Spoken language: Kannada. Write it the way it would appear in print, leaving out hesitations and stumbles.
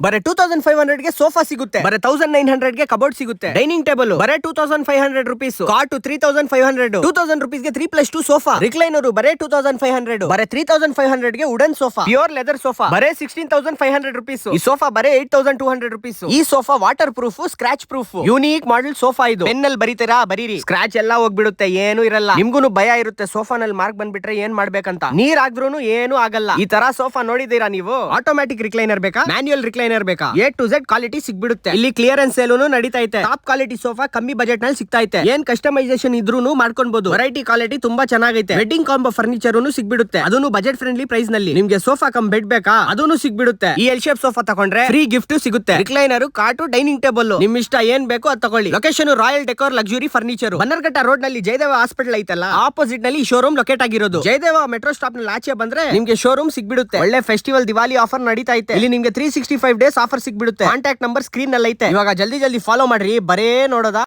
ಬರೇ 2500 ಗೆ ಸೋಫಾ ಸಿಗುತ್ತೆ, ಬರೇ 1900 ಗೆ ಕಬೋರ್ಡ್ ಸಿಗುತ್ತೆ, ಡೈನಿಂಗ್ ಟೇಬಲ್ ಬರೇ 2500 rupees, ಕಾಟ್ 3500, 2000 rupees ಗೆ 3+2 ಸೋಫಾ, ರಿಕ್ಲೈನರ್ ಬರೇ 2500, ಬರೇ 3500 ಗೆ wooden sofa, pure leather sofa ಬರೇ 16500 rupees, ಈ ಸೋಫಾ ಬರೇ 8200 rupees. ಈ sofa water proof, scratch proof, unique model sofa ಇದು. ಪೆನ್ನಲ್ಲಿ ಬರೀತೀರಾ ಬರೀರಿ, ಸ್ಕ್ರಾಚ್ ಎಲ್ಲ ಹೋಗ್ಬಿಡುತ್ತೆ, ಏನು ಇರಲ್ಲ. ನಿಮ್ಗೂನು ಭಯ ಇರುತ್ತೆ ಸೋಫಾನಲ್ಲಿ ಮಾರ್ಕ್ ಬಂದ್ಬಿಟ್ರೆ ಏನ್ ಮಾಡ್ಬೇಕಂತ. ನೀರ್ ಹಾಕ್ದ್ರೂ ಏನು ಆಗಲ್ಲ. ಈ ತರ ಸೋಫಾ ನೋಡಿದೀರಾ ನೀವು? ಆಟೋಮ್ಯಾಟಿಕ್ ರಿಕ್ಲೈನರ್ ಬೇಕಾ, ಮ್ಯಾನ್ಯುಯಲ್ ರಿಕ್ಲೈನರ್ ಬೇಕಾ, A to Z ಕ್ವಾಲಿಟಿ ಸಿಗ್ಬಿಡುತ್ತೆ. ಇಲ್ಲಿ ಕ್ಲಿಯರೆನ್ಸ್ ಸೇಲ್ ನಡೀತಾ ಐತೆ. ಟಾಪ್ ಕ್ವಾಲಿಟಿ ಸೋಫಾ ಕಮ್ಮಿ ಬಜೆಟ್ ನಲ್ಲಿ ಸಿಗ್ತಾ ಐತೆ. ಏನ್ ಕಸ್ಟಮೈಸೇಷನ್ ಇದ್ರೂನು ಮಾಡ್ಕೊಬಹುದು. ವೆರೈಟಿ ಕ್ವಾಲಿಟಿ ತುಂಬಾ ಚೆನ್ನಾಗೈತೆ. ವೆಡ್ಡಿಂಗ್ ಕಾಂಬೋ ಫರ್ನಿಚರ್ ಸಿಗ್ಬಿಡುತ್ತೆ, ಅದನ್ನು ಬಜೆಟ್ ಫ್ರೆಂಡ್ಲಿ ಪ್ರೈಸ್ ನಲ್ಲಿ. ನಿಮ್ಗೆ ಸೋಫಾ ಕಮ್ ಬೆಡ್ ಬೇಕಾ, ಅದನ್ನು ಸಿಗ್ಬಿಡುತ್ತೆ. ಈ ಎಲ್ ಶೇಪ್ ಸೋಫಾ ತಗೊಂಡ್ರೆ ಫ್ರೀ ಗಿಫ್ಟ್ ಸಿಗುತ್ತೆ. ರಿಕ್ಲೈನರ್, ಕಾಟು, ಡೈನಿಂಗ್ ಟೇಬಲ್, ನಿಮ್ ಇಷ್ಟ ಏನ್ ಬೇಕು ಅದು ತಗೊಳ್ಳಿ. Location royal decor luxury furniture, Bannerghatta road ನಲ್ಲಿ ಜಯದೇವ ಹಾಸ್ಪಿಟಲ್ ಐತಲ್ಲ, ಆಪೋಸಿಟ್ ನಲ್ಲಿ ಶೋರೂಮ್ ಲೊಕೇಟ್ ಆಗಿರೋದು. ಜಯದೇವ ಮೆಟ್ರೋ ಸ್ಟಾಪ್ ನಲ್ಲಿ ಆಚೆ ಬಂದ್ರೆ ನಿಮ್ಗೆ ಶೋರೂಮ್ ಸಿಗ್ಬಿಡುತ್ತೆ. ಒಳ್ಳೆ ಫೆಸ್ಟಿವಲ್ ದಿವಾಲಿ ಆಫರ್ ನಡೀತಾ ಐತೆ. ಇಲ್ಲಿ ನಿಮ್ಗೆ 365 ಡೇಸ್ ಆಫರ್ ಸಿಗ್ಬಿಡುತ್ತೆ. ಕಾಂಟ್ಯಾಕ್ಟ್ ನಂಬರ್ ಸ್ಕ್ರೀನ್ ನಲ್ಲಿ ಐತೆ. ಇವಾಗ ಜಲ್ದಿ ಫಾಲೋ ಮಾಡ್ರಿ, ಬರೇ ನೋಡೋದಾ.